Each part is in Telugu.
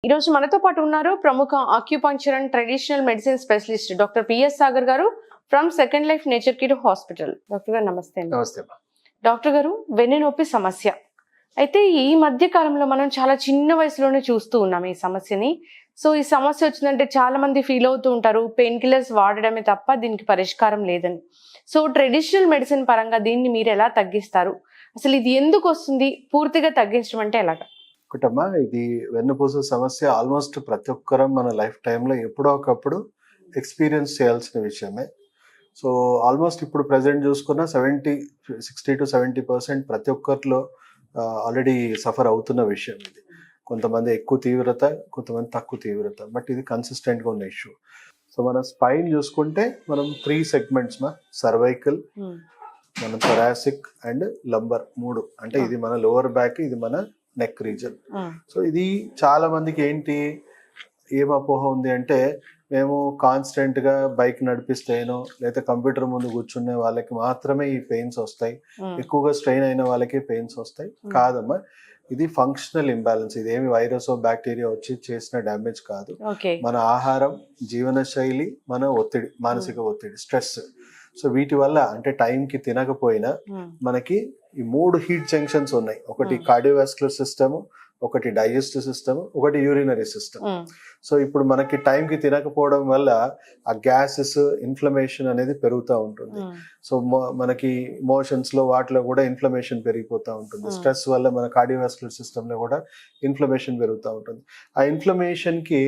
ఈరోజు మనతో పాటు ఉన్నారు ప్రముఖ acupuncture and traditional medicine specialist doctor PS Sagar garu from second life nature kid hospital. Doctor garu నమస్తే. నమస్తే. డాక్టర్ గారు, వెన్నునొప్పి సమస్య అయితే ఈ మధ్య కాలంలో మనం చాలా చిన్న వయసులోనే చూస్తూ ఉన్నాం ఈ సమస్యని. సో ఈ సమస్య వచ్చిందంటే చాలా మంది ఫీల్ అవుతూ ఉంటారు, పెయిన్ కిల్లర్స్ వాడడమే తప్ప దీనికి పరిష్కారం లేదని. సో ట్రెడిషనల్ మెడిసిన్ పరంగా దీన్ని మీరు ఎలా తగ్గిస్తారు, అసలు ఇది ఎందుకు వస్తుంది, పూర్తిగా తగ్గించడం అంటే ఎలాగా? ఒకటమ్మా, ఇది వెన్నుపూస సమస్య ఆల్మోస్ట్ ప్రతి ఒక్కరం మన లైఫ్ టైంలో ఎప్పుడో ఒకప్పుడు ఎక్స్పీరియన్స్ చేయాల్సిన విషయమే. సో ఆల్మోస్ట్ ఇప్పుడు ప్రజెంట్ చూసుకున్న 60 to 70% ప్రతి ఒక్కరిలో ఆల్రెడీ సఫర్ అవుతున్న విషయం ఇది. కొంతమంది ఎక్కువ తీవ్రత, కొంతమంది తక్కువ తీవ్రత, బట్ ఇది కన్సిస్టెంట్గా ఉన్న ఇష్యూ. సో మన స్పైన్ చూసుకుంటే మనం 3 సెగ్మెంట్స్ సర్వైకల్, మన థొరాసిక్ అండ్ లంబర్ 3. అంటే ఇది మన లోవర్ బ్యాక్, ఇది మన నెక్ రీజన్. సో ఇది చాలా మందికి ఏం అపోహ ఉంది అంటే, మేము కాన్స్టెంట్ గా బైక్ నడిపిస్తేనో లేదా కంప్యూటర్ ముందు కూర్చునే వాళ్ళకి మాత్రమే ఈ పెయిన్స్ వస్తాయి, ఎక్కువగా స్ట్రెయిన్ అయిన వాళ్ళకి పెయిన్స్ వస్తాయి. కాదమ్మా, ఇది ఫంక్షనల్ ఇంబ్యాలెన్స్. ఇది ఏమి వైరస్ బ్యాక్టీరియా వచ్చి చేసిన డ్యామేజ్ కాదు. మన ఆహారం, జీవన శైలి, మన ఒత్తిడి, మానసిక ఒత్తిడి, స్ట్రెస్. సో వీటి వల్ల అంటే టైంకి తినకపోయినా మనకి ఈ 3 హీట్ జంక్షన్స్ ఉన్నాయి. ఒకటి కార్డియోవాస్కులర్ సిస్టమ్, ఒకటి డైజెస్టివ్ సిస్టమ్, ఒకటి యూరినరీ సిస్టమ్. సో ఇప్పుడు మనకి టైంకి తినకపోవడం వల్ల ఆ గ్యాసెస్, ఇన్ఫ్లమేషన్ అనేది పెరుగుతూ ఉంటుంది. సో మనకి మోషన్స్ లో వాటిలో కూడా ఇన్ఫ్లమేషన్ పెరిగిపోతూ ఉంటుంది. స్ట్రెస్ వల్ల మన కార్డియోవాస్కులర్ సిస్టమ్ లో కూడా ఇన్ఫ్లమేషన్ పెరుగుతూ ఉంటుంది. ఆ ఇన్ఫ్లమేషన్ కి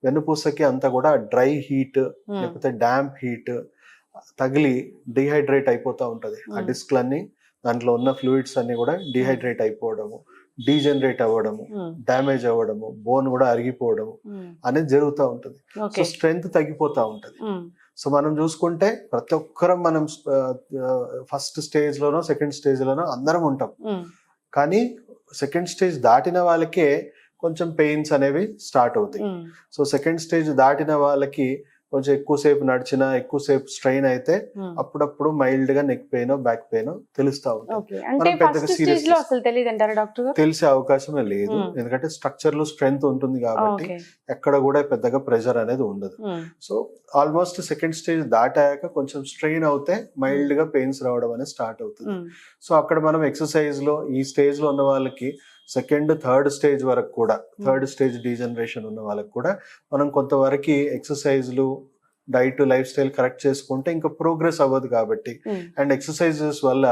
వెన్నుపూసకి అంతా కూడా డ్రై హీట్ లేకపోతే డ్యాంప్ హీట్ తగిలి డిహైడ్రేట్ అయిపోతూ ఉంటుంది. ఆ డిస్క్లన్నీ, దాంట్లో ఉన్న ఫ్లూయిడ్స్ అన్ని కూడా డిహైడ్రేట్ అయిపోవడము, డీజనరేట్ అవ్వడము, డ్యామేజ్ అవ్వడము, బోన్ కూడా అరిగిపోవడము అనేది జరుగుతూ ఉంటుంది. సో స్ట్రెంగ్త్ తగ్గిపోతూ ఉంటుంది. సో మనం చూసుకుంటే ప్రతి ఒక్కరం మనం ఫస్ట్ స్టేజ్ లోనో సెకండ్ స్టేజ్ లోనో అందరం ఉంటాం. కానీ సెకండ్ స్టేజ్ దాటిన వాళ్ళకే కొంచెం పెయిన్స్ అనేవి స్టార్ట్ అవుతాయి. సో సెకండ్ స్టేజ్ దాటిన వాళ్ళకి కొంచెం ఎక్కువసేపు నడిచినా, ఎక్కువసేపు స్ట్రెయిన్ అయితే అప్పుడప్పుడు మైల్డ్ గా నెక్ పెయిన్, బ్యాక్ పెయిన్ తెలుస్తా ఉంటుంది. తెలిసే అవకాశమే లేదు, ఎందుకంటే స్ట్రక్చర్ లో స్ట్రెంగ్త్ ఉంటుంది కాబట్టి ఎక్కడ కూడా పెద్దగా ప్రెషర్ అనేది ఉండదు. సో ఆల్మోస్ట్ సెకండ్ స్టేజ్ దాటాక కొంచెం స్ట్రెయిన్ అవుతే మైల్డ్ గా పెయిన్స్ రావడం అనేది స్టార్ట్ అవుతుంది. సో అక్కడ మనం ఎక్సర్సైజ్ లో ఈ స్టేజ్ లో ఉన్న వాళ్ళకి సెకండ్, థర్డ్ స్టేజ్ వరకు కూడా, థర్డ్ స్టేజ్ డీజనరేషన్ ఉన్న వాళ్ళకి కూడా మనం కొంతవరకు ఎక్సర్సైజ్లు, డైట్, లైఫ్ స్టైల్ కరెక్ట్ చేసుకుంటే ఇంకా ప్రోగ్రెస్ అవ్వదు కాబట్టి. అండ్ ఎక్సర్సైజెస్ వల్ల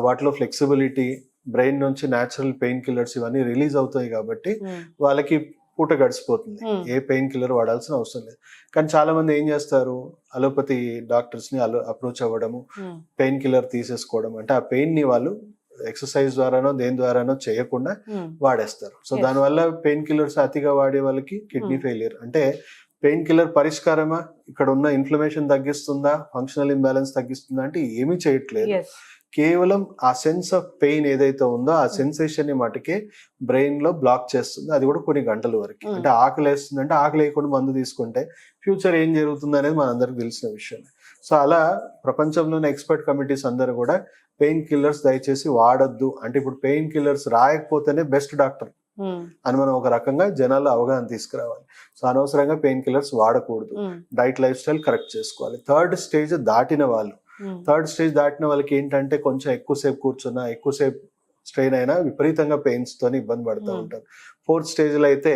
వాటిలో ఫ్లెక్సిబిలిటీ, బ్రెయిన్ నుంచి న్యాచురల్ పెయిన్ కిల్లర్స్ ఇవన్నీ రిలీజ్ అవుతాయి కాబట్టి వాళ్ళకి పూట గడిచిపోతుంది. ఏ పెయిన్ కిల్లర్ వాడాల్సిన అవసరం లేదు. కానీ చాలా మంది ఏం చేస్తారు, అలోపతి డాక్టర్స్ ని అప్రోచ్ అవ్వడము, పెయిన్ కిల్లర్ తీసేసుకోవడం. అంటే ఆ పెయిన్ ని వాళ్ళు ఎక్సర్సైజ్ ద్వారానో దేని ద్వారానో చేయకుండా వాడేస్తారు. సో దానివల్ల పెయిన్ కిల్లర్స్ అతిగా వాడే వాళ్ళకి కిడ్నీ ఫెయిలియర్. అంటే పెయిన్ కిల్లర్ పరిష్కారమా, ఇక్కడ ఉన్న ఇన్ఫ్లమేషన్ తగ్గిస్తుందా, ఫంక్షనల్ ఇంబ్యాలెన్స్ తగ్గిస్తుందా అంటే ఏమీ చేయట్లేదు. కేవలం ఆ సెన్స్ ఆఫ్ పెయిన్ ఏదైతే ఉందో ఆ సెన్సేషన్ ని మటుకే బ్రెయిన్ లో బ్లాక్ చేస్తుంది. అది కూడా కొన్ని గంటల వరకు. అంటే ఆకలి వేస్తుంది అంటే ఆకలి వేయకుండా మందు తీసుకుంటే ఫ్యూచర్ ఏం జరుగుతుంది అనేది మనందరికి తెలిసిన విషయం. సో అలా ప్రపంచంలోని ఎక్స్పర్ట్ కమిటీస్ అందరూ కూడా పెయిన్ కిల్లర్స్ దయచేసి వాడద్దు అంటే, ఇప్పుడు పెయిన్ కిల్లర్స్ రాయకపోతేనే బెస్ట్ డాక్టర్ అని మనం ఒక రకంగా జనాల్లో అవగాహన తీసుకురావాలి. సో అనవసరంగా పెయిన్ కిల్లర్స్ వాడకూడదు. డైట్, లైఫ్ స్టైల్ కరెక్ట్ చేసుకోవాలి. థర్డ్ స్టేజ్ దాటిన వాళ్ళకి ఏంటంటే కొంచెం ఎక్కువసేపు కూర్చున్నా, ఎక్కువసేపు స్ట్రెయిన్ అయినా విపరీతంగా పెయిన్స్ తోని ఇబ్బంది పడుతూ ఉంటారు. ఫోర్త్ స్టేజ్ లో అయితే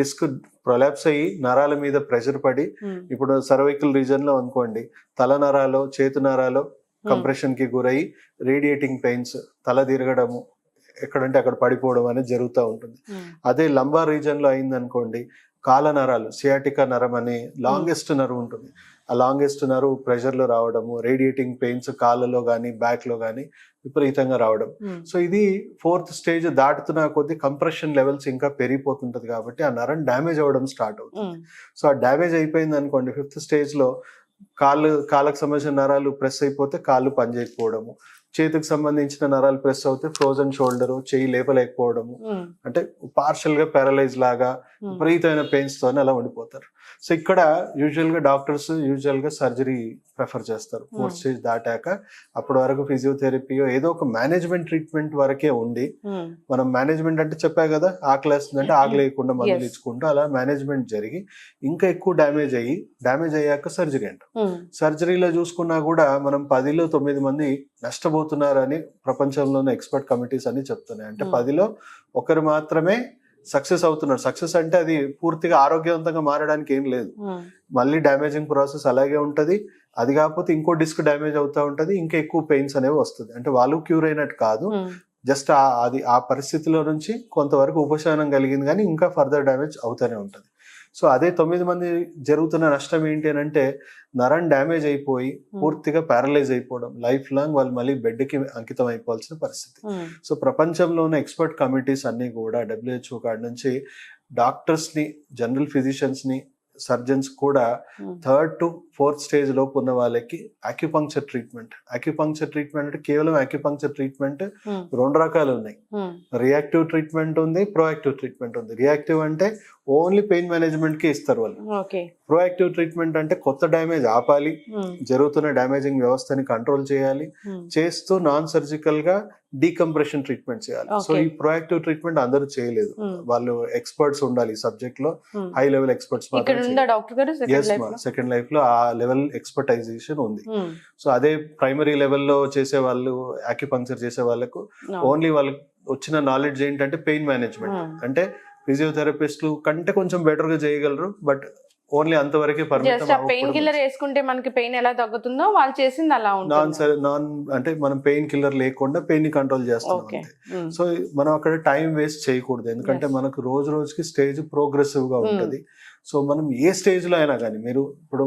డిస్క్ ప్రొలాప్స్ అయ్యి నరాల మీద ప్రెషర్ పడి, ఇప్పుడు సర్వైకల్ రీజన్ లో అనుకోండి, తల నరాలు, చేతు నరాలు కంప్రెషన్ కి గురై రేడియేటింగ్ పెయిన్స్, తల తిరగడము, ఎక్కడంటే అక్కడ పడిపోవడం అనేది జరుగుతూ ఉంటుంది. అదే లంబార్ రీజన్ లో అయింది అనుకోండి, కాల నరాలు, సియాటికా నరం అనే లాంగెస్ట్ నర్వ్ ఉంటుంది, ఆ లాంగెస్ట్ నర్వ్ ప్రెషర్ లో రావడము, రేడియేటింగ్ పెయిన్స్ కాళ్ళలో కానీ బ్యాక్ లో కానీ విపరీతంగా రావడం. సో ఇది ఫోర్త్ స్టేజ్ దాటుతున్న కొద్దీ కంప్రెషన్ లెవెల్స్ ఇంకా పెరిగిపోతుంటది కాబట్టి ఆ నరం డ్యామేజ్ అవ్వడం స్టార్ట్ అవుతుంది. సో ఆ డ్యామేజ్ అయిపోయింది అనుకోండి, ఫిఫ్త్ స్టేజ్ లో కాళ్ళకు సంబంధించిన నరాలు ప్రెస్ అయిపోతే కాళ్ళు పనిచేయకపోవడము, చేతికి సంబంధించిన నరాలు ప్రెస్ అవుతే ఫ్రోజన్ షోల్డర్, చెయ్యి లేపలేకపోవడము, అంటే పార్షల్ గా పారలైజ్ లాగా విపరీతమైన పెయిన్స్ తోనే అలా ఉండిపోతారు. సో ఇక్కడ యూజువల్ గా డాక్టర్స్ సర్జరీ ప్రిఫర్ చేస్తారు. 4th స్టేజ్ దాటాక అప్పటి వరకు ఫిజియోథెరపీ ఏదో ఒక మేనేజ్మెంట్ ట్రీట్మెంట్ వరకే ఉండి, మనం మేనేజ్మెంట్ అంటే చెప్పా కదా, ఆకలి వేస్తుందంటే ఆకలి వేయకుండా మందులు ఇచ్చుకుంటూ అలా మేనేజ్మెంట్ జరిగి ఇంకా ఎక్కువ డ్యామేజ్ అయ్యాక సర్జరీ అంట. సర్జరీలో చూసుకున్నా కూడా మనం 10లో 9 మంది నష్టపోతున్నారని ప్రపంచంలోని ఎక్స్పర్ట్ కమిటీస్ అన్ని చెప్తున్నాయి. అంటే 10లో ఒకరు మాత్రమే సక్సెస్ అవుతున్నారు. సక్సెస్ అంటే అది పూర్తిగా ఆరోగ్యవంతంగా మారడానికి ఏం లేదు, మళ్ళీ డ్యామేజింగ్ ప్రాసెస్ అలాగే ఉంటది. అది కాకపోతే ఇంకో డిస్క్ డ్యామేజ్ అవుతా ఉంటది, ఇంకా ఎక్కువ పెయిన్స్ అనేవి వస్తుంది. అంటే వాళ్ళు క్యూర్ అయినట్టు కాదు, జస్ట్ అది ఆ పరిస్థితిలో నుంచి కొంతవరకు ఉపశమనం కలిగింది, కానీ ఇంకా ఫర్దర్ డ్యామేజ్ అవుతూనే ఉంటది. సో అదే 9 మంది జరుగుతున్న నష్టం ఏంటి అని అంటే, నరం డ్యామేజ్ అయిపోయి పూర్తిగా ప్యారలైజ్ అయిపోవడం, లైఫ్ లాంగ్ వాళ్ళు మళ్ళీ బెడ్కి అంకితం అయిపోవాల్సిన పరిస్థితి. సో ప్రపంచంలో ఉన్న ఎక్స్పర్ట్ కమిటీస్ అన్ని కూడా WHO కాడి నుంచి డాక్టర్స్ ని, జనరల్ ఫిజిషియన్స్ ని, సర్జన్స్ కూడా 3rd to 4th స్టేజ్ లోపు ఉన్న వాళ్ళకి అక్యుపంక్చర్ ట్రీట్మెంట్ అంటే కేవలం అక్యుపంక్చర్ ట్రీట్మెంట్ 2 రకాలు ఉన్నాయి. రియాక్టివ్ ట్రీట్మెంట్ ఉంది, ప్రోయాక్టివ్ ట్రీట్మెంట్ ఉంది. రియాక్టివ్ అంటే ఓన్లీ పెయిన్ మేనేజ్మెంట్ కి ఇస్తారు వాళ్ళు. ప్రోయాక్టివ్ ట్రీట్మెంట్ అంటే కొత్త డ్యామేజ్ ఆపాలి, జరుగుతున్న డ్యామేజింగ్ వ్యవస్థని కంట్రోల్ చేయాలి, చేస్తూ నాన్ సర్జికల్ గా డీకంప్రెషన్ ట్రీట్మెంట్ చేయాలి. సో ఈ ప్రోయాక్టివ్ ట్రీట్మెంట్ అందరూ చేయలేదు, వాళ్ళు ఎక్స్పర్ట్స్ ఉండాలి ఈ సబ్జెక్ట్ లో, high level experts. Second life లో ఆ లెవెల్ ఎక్స్పర్టైజేషన్ ఉంది. సో అదే ప్రైమరీ లెవెల్లో చేసే వాళ్ళు, యాక్యుపంక్చర్ చేసే వాళ్ళకు ఓన్లీ వాళ్ళకి వచ్చిన నాలెడ్జ్ ఏంటంటే పెయిన్ మేనేజ్మెంట్. అంటే ఫిజియోథెరపిస్టులు కంటే కొంచెం బెటర్ గా చేయగలరు, బట్ ఓన్లీ అంతవరకే పరిమితం. పెయిన్ కిల్లర్ వేసుకుంటే మనకి పెయిన్ ఎలా తగ్గుతుందో వాళ్ళు చేసింది అలా ఉంటుంది. నాన్ అంటే మనం పెయిన్ కిల్లర్ లేకుండా పెయిన్ ని కంట్రోల్ చేస్తున్నాం. సో మనం అక్కడ టైం వేస్ట్ చేయకూడదు, ఎందుకంటే మనకు రోజు రోజుకి స్టేజ్ ప్రోగ్రెసివ్ గా ఉంటది. సో మనం ఏ స్టేజ్ లో అయినా కానీ, మీరు ఇప్పుడు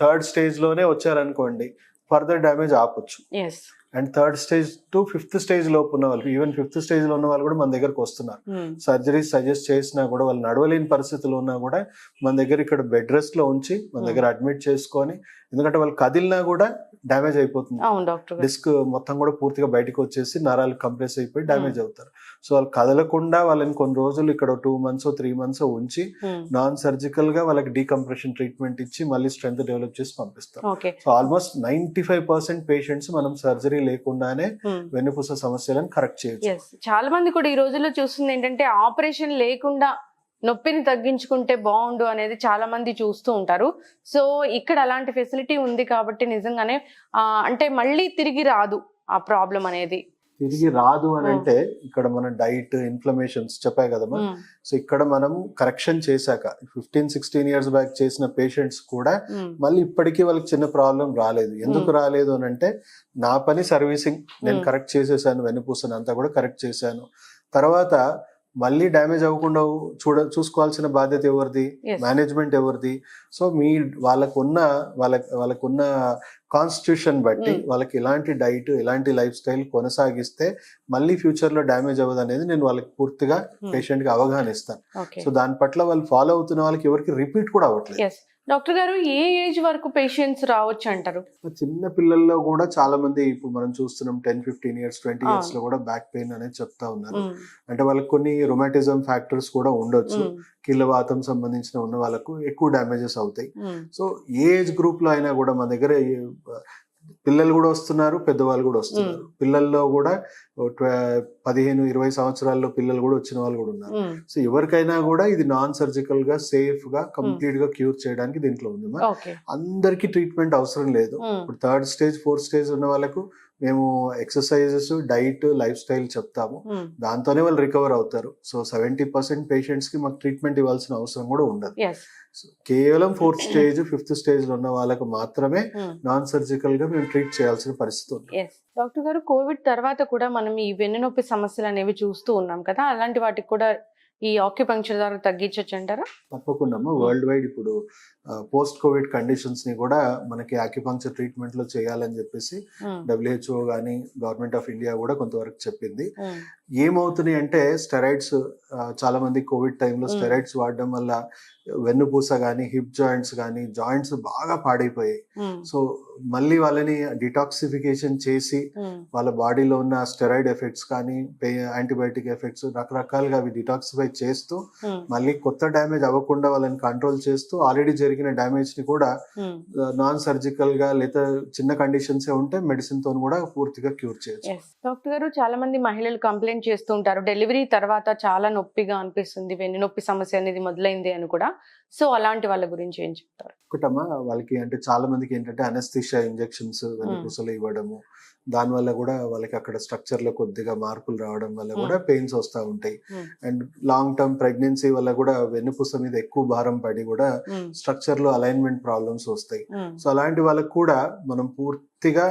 3rd స్టేజ్ లోనే వచ్చారనుకోండి, ఫర్దర్ డ్యామేజ్ ఆపొచ్చు. And 3rd stage to 5th stage లోపు ఉన్న వాళ్ళు, ఈవెన్ 5th స్టేజ్ లో ఉన్న వాళ్ళు కూడా మన దగ్గరకు వస్తున్నారు. సర్జరీ సజెస్ట్ చేసినా కూడా వాళ్ళు నడవలేని పరిస్థితుల్లో ఉన్నా కూడా మన దగ్గర ఇక్కడ బెడ్ రెస్ట్ లో ఉంచి మన దగ్గర అడ్మిట్ చేసుకొని, ఎందుకంటే వాళ్ళు కదిలినా కూడా డ్యామేజ్ అయిపోతుంది, డిస్క్ మొత్తం కూడా పూర్తిగా బయటకు వచ్చేసి నరాలు కంప్రెస్ అయిపోయి డ్యామేజ్ అవుతారు. సో వాళ్ళు కదలకుండా వాళ్ళని కొన్ని రోజులు ఇక్కడ 2 months 3 months ఉంచి నాన్ సర్జికల్ గా వాళ్ళకి డీకంప్రెషన్ ట్రీట్మెంట్ ఇచ్చి మళ్ళీ స్ట్రెంత్ డెవలప్ చేసి పంపిస్తాం. సో ఆల్మోస్ట్ 95% పేషెంట్స్ మనం సర్జరీ లేకుండానే వెన్నుపూస సమస్యలను కరెక్ట్ చేయొచ్చు. చాలా మంది కూడా ఈ రోజుల్లో చూస్తుంది ఏంటంటే, ఆపరేషన్ లేకుండా నొప్పిని తగ్గించుకుంటే బాగుండు అనేది చాలా మంది చూస్తూ ఉంటారు. సో ఇక్కడ అలాంటి ఫెసిలిటీ ఉంది కాబట్టి నిజంగానే అంటే మళ్ళీ తిరిగి రాదు ఆ ప్రాబ్లం అనేది. తిరిగి రాదు అని అంటే ఇక్కడ మన డైట్, ఇన్ఫ్లమేషన్స్ చెప్పాయి కదమ్మా. సో ఇక్కడ మనం కరెక్షన్ చేశాక 15-16 years బ్యాక్ చేసిన పేషెంట్స్ కూడా మళ్ళీ ఇప్పటికీ వాళ్ళకి చిన్న ప్రాబ్లం రాలేదు. ఎందుకు రాలేదు అని అంటే, నా పని సర్వీసింగ్, నేను కరెక్ట్ చేసేసాను, వెన్నుపూసను అంతా కూడా కరెక్ట్ చేశాను. తర్వాత మళ్ళీ డ్యామేజ్ అవ్వకుండా చూసుకోవాల్సిన బాధ్యత ఎవరిది? మేనేజ్మెంట్ ఎవరిది? సో వాళ్ళకున్న కాన్స్టిట్యూషన్ బట్టి వాళ్ళకి ఎలాంటి డైట్, ఎలాంటి లైఫ్ స్టైల్ కొనసాగిస్తే మళ్ళీ ఫ్యూచర్ లో డ్యామేజ్ అవ్వదు అనేది నేను వాళ్ళకి పూర్తిగా పేషెంట్ కి అవగాహన ఇస్తాను. సో దాని పట్ల వాళ్ళు ఫాలో అవుతున్న వాళ్ళకి ఎవరికి రిపీట్ కూడా అవ్వట్లేదు. డాక్టర్ గారు, ఏ ఏజ్ వరకు పేషెంట్స్ రావచ్చు అంటారు? చిన్న పిల్లల్లో కూడా చాలా మంది ఇప్పుడు మనం చూస్తున్నాం 10-15 years 20 years లో కూడా బ్యాక్ పెయిన్ అనేది చెప్తా ఉన్నారు. అంటే వాళ్ళకి కొన్ని రొమాటిజం ఫ్యాక్టర్స్ కూడా ఉండొచ్చు, కీళ్ళవాతం సంబంధించిన ఉన్న వాళ్ళకు ఎక్కువ డ్యామేజెస్ అవుతాయి. సో ఏ ఏజ్ గ్రూప్ లో అయినా కూడా మన దగ్గర పిల్లలు కూడా వస్తున్నారు, పెద్దవాళ్ళు కూడా వస్తున్నారు. పిల్లల్లో కూడా 15-20 సంవత్సరాల్లో పిల్లలు కూడా వచ్చిన వాళ్ళు కూడా ఉన్నారు. సో ఎవరికైనా కూడా ఇది నాన్ సర్జికల్ గా, సేఫ్ గా, కంప్లీట్ గా క్యూర్ చేయడానికి దీంట్లో ఉంది. అందరికి ట్రీట్మెంట్ అవసరం లేదు. ఇప్పుడు 3rd స్టేజ్ 4th స్టేజ్ ఉన్న వాళ్ళకు మేము ఎక్సర్సైజెస్, డైట్, లైఫ్ స్టైల్ చెప్తాము, దాంతోనే వాళ్ళు రికవర్ అవుతారు. సో 70% పేషెంట్స్ కి మాకు ట్రీట్మెంట్ ఇవ్వాల్సిన అవసరం కూడా ఉండదు. కేవలం 4th స్టేజ్ 5th స్టేజ్ లో ఉన్న వాళ్ళకు మాత్రమే నాన్ సర్జికల్ గా మేము ట్రీట్ చేయాల్సిన పరిస్థితి ఉంది. డాక్టర్ గారు, కోవిడ్ తర్వాత కూడా మనం ఈ వెన్నునొప్పి సమస్యలు అనేవి చూస్తూ ఉన్నాం కదా, అలాంటి వాటికి కూడా ఈ ఆక్యుపంక్చర్ ద్వారా తగ్గించొచ్చు అంటారా? తప్పకుండా. వరల్డ్ వైడ్ ఇప్పుడు పోస్ట్ కోవిడ్ కండిషన్స్ ని కూడా మనకి ఆక్యుపంక్చర్ ట్రీట్మెంట్ లో చేయాలని చెప్పేసి WHO గానీ, గవర్నమెంట్ ఆఫ్ ఇండియా కూడా కొంతవరకు చెప్పింది. ఏమవుతున్నాయి అంటే స్టెరాయిడ్స్, చాలా మంది కోవిడ్ టైంలో స్టెరాయిడ్స్ వాడడం వల్ల వెన్నుపూస కానీ హిప్ జాయింట్స్ కానీ జాయింట్స్ బాగా పాడైపోయాయి. సో మళ్ళీ వాళ్ళని డిటాక్సిఫికేషన్ చేసి వాళ్ళ బాడీలో ఉన్న స్టెరాయిడ్ ఎఫెక్ట్స్ కానీ యాంటీబయాటిక్ ఎఫెక్ట్స్ రకరకాలుగా అవి డిటాక్సిఫై చేస్తూ మళ్ళీ కొత్త డ్యామేజ్ అవ్వకుండా వాళ్ళని కంట్రోల్ చేస్తూ ఆల్రెడీ జరిగిన డ్యామేజ్ ని కూడా నాన్ సర్జికల్ గా లేదా చిన్న కండిషన్స్ ఉంటే మెడిసిన్ తో కూడా పూర్తిగా క్యూర్ చేయొచ్చు. డాక్టర్ గారు, చాలా మంది మహిళలు కంప్లైంట్ చేస్తూ ఉంటారు, డెలివరీ తర్వాత చాలా నొప్పిగా అనిపిస్తుంది, వెన్ను నొప్పి సమస్య అనేది మొదలైంది అని కూడా. సో అలాంటి వాళ్ళ గురించి ఏం చెప్తారు? ఒకటమ్మా, వాళ్ళకి అంటే చాలా మందికి ఏంటంటే అనస్థీషియా ఇంజెక్షన్స్ వెన్నుపూసలు ఇవ్వడము, దానివల్ల కూడా వాళ్ళకి అక్కడ స్ట్రక్చర్ లో కొద్దిగా మార్పులు రావడం వల్ల కూడా పెయిన్స్ వస్తూ ఉంటాయి. అండ్ లాంగ్ టర్మ్ ప్రెగ్నెన్సీ వల్ల కూడా వెన్నుపూస మీద ఎక్కువ భారం పడి కూడా స్ట్రక్చర్ లో అలైన్మెంట్ ప్రాబ్లమ్స్ వస్తాయి. సో అలాంటి వాళ్ళకి కూడా మనం పూర్తిగా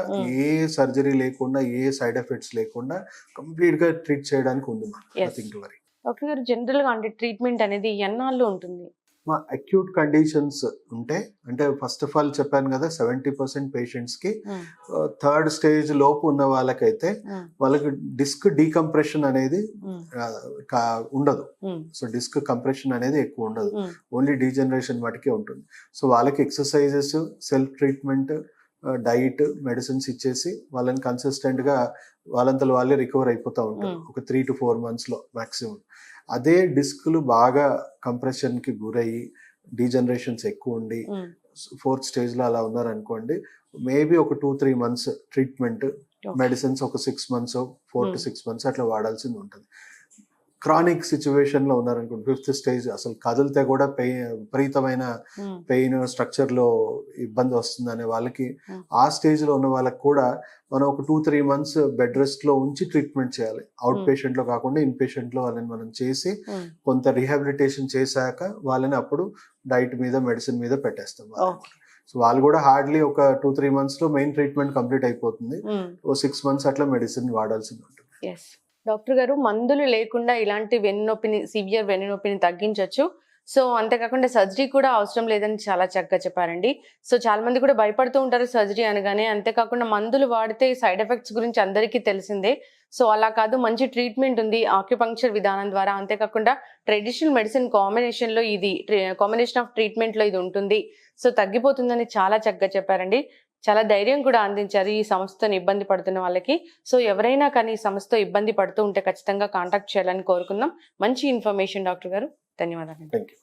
ఏ సర్జరీ లేకుండా ఏ సైడ్ ఎఫెక్ట్స్ లేకుండా కంప్లీట్ గా ట్రీట్ చేయడానికి ఉంది. డాక్టర్ గారు, జనరల్ గా అంటే ట్రీట్మెంట్ అనేది ఎన్నాళ్ళు ఉంటుంది? మా అక్యూట్ కండిషన్స్ ఉంటే, అంటే ఫస్ట్ ఆఫ్ ఆల్ చెప్పాను కదా 70% పేషెంట్స్ కి థర్డ్ స్టేజ్ లోపు ఉన్న వాళ్ళకైతే వాళ్ళకి డిస్క్ డీకంప్రెషన్ అనేది ఉండదు. సో డిస్క్ కంప్రెషన్ అనేది ఎక్కువ ఉండదు, ఓన్లీ డీజనరేషన్ మటుకే ఉంటుంది. సో వాళ్ళకి exercises, self treatment, diet, medicines ఇచ్చేసి వాళ్ళని కన్సిస్టెంట్ గా వాళ్ళంతలో వాళ్ళే రికవర్ అయిపోతూ ఉంటారు ఒక 3 to 4 months లో మాక్సిమం. అదే డిస్క్లు బాగా కంప్రెషన్ కి గురయ్యి డీజనరేషన్స్ ఎక్కువ ఉండి 4th స్టేజ్ లో అలా ఉన్నారనుకోండి, మేబీ ఒక 2-3 months ట్రీట్మెంట్, మెడిసిన్స్ ఒక 6 months 4 to 6 months అట్లా వాడాల్సింది ఉంటుంది. క్రానిక్ సిచ్యువేషన్ లో ఉన్నారనుకోండి, 5th స్టేజ్ అసలు కదిలితే కూడా విపరీతమైన పెయిన్, స్ట్రక్చర్ లో ఇబ్బంది వస్తుంది అనే వాళ్ళకి, ఆ స్టేజ్ లో ఉన్న వాళ్ళకి కూడా మనం ఒక 2-3 months బెడ్ రెస్ట్ లో ఉంచి ట్రీట్మెంట్ చేయాలి. అవుట్ పేషెంట్ లో కాకుండా ఇన్ పేషెంట్ లో వాళ్ళని మనం చేసి కొంత రీహాబిలిటేషన్ చేశాక వాళ్ళని అప్పుడు డైట్ మీద, మెడిసిన్ మీద పెట్టేస్తాం. సో వాళ్ళు కూడా హార్డ్లీ ఒక 2-3 months లో మెయిన్ ట్రీట్మెంట్ కంప్లీట్ అయిపోతుంది. ఓ 6 months అట్లా మెడిసిన్ వాడాల్సింది ఉంటుంది. డాక్టర్ గారు, మందులు లేకుండా ఇలాంటి వెన్నునొప్పిని, సివియర్ వెన్నునొప్పిని తగ్గించవచ్చు. సో అంతేకాకుండా సర్జరీ కూడా అవసరం లేదని చాలా చక్కగా చెప్పారండి. సో చాలా మంది కూడా భయపడుతూ ఉంటారు సర్జరీ అనగానే. అంతేకాకుండా మందులు వాడితే సైడ్ ఎఫెక్ట్స్ గురించి అందరికీ తెలిసిందే. సో అలా కాదు, మంచి ట్రీట్మెంట్ ఉంది ఆక్యుపంక్చర్ విధానం ద్వారా. అంతేకాకుండా ట్రెడిషనల్ మెడిసిన్ కాంబినేషన్లో ఇది కాంబినేషన్ ఆఫ్ ట్రీట్మెంట్లో ఇది ఉంటుంది. సో తగ్గిపోతుందని చాలా చక్కగా చెప్పారండి. చాలా ధైర్యం కూడా అందించారు ఈ సంస్థతో ఇబ్బంది పడుతున్న వాళ్ళకి. సో ఎవరైనా కానీ ఈ సంస్థతో ఇబ్బంది పడుతూ ఉంటే ఖచ్చితంగా కాంటాక్ట్ చేయాలని కోరుకుందాం. మంచి ఇన్ఫర్మేషన్ డాక్టర్ గారు, ధన్యవాదాలు. Thank you.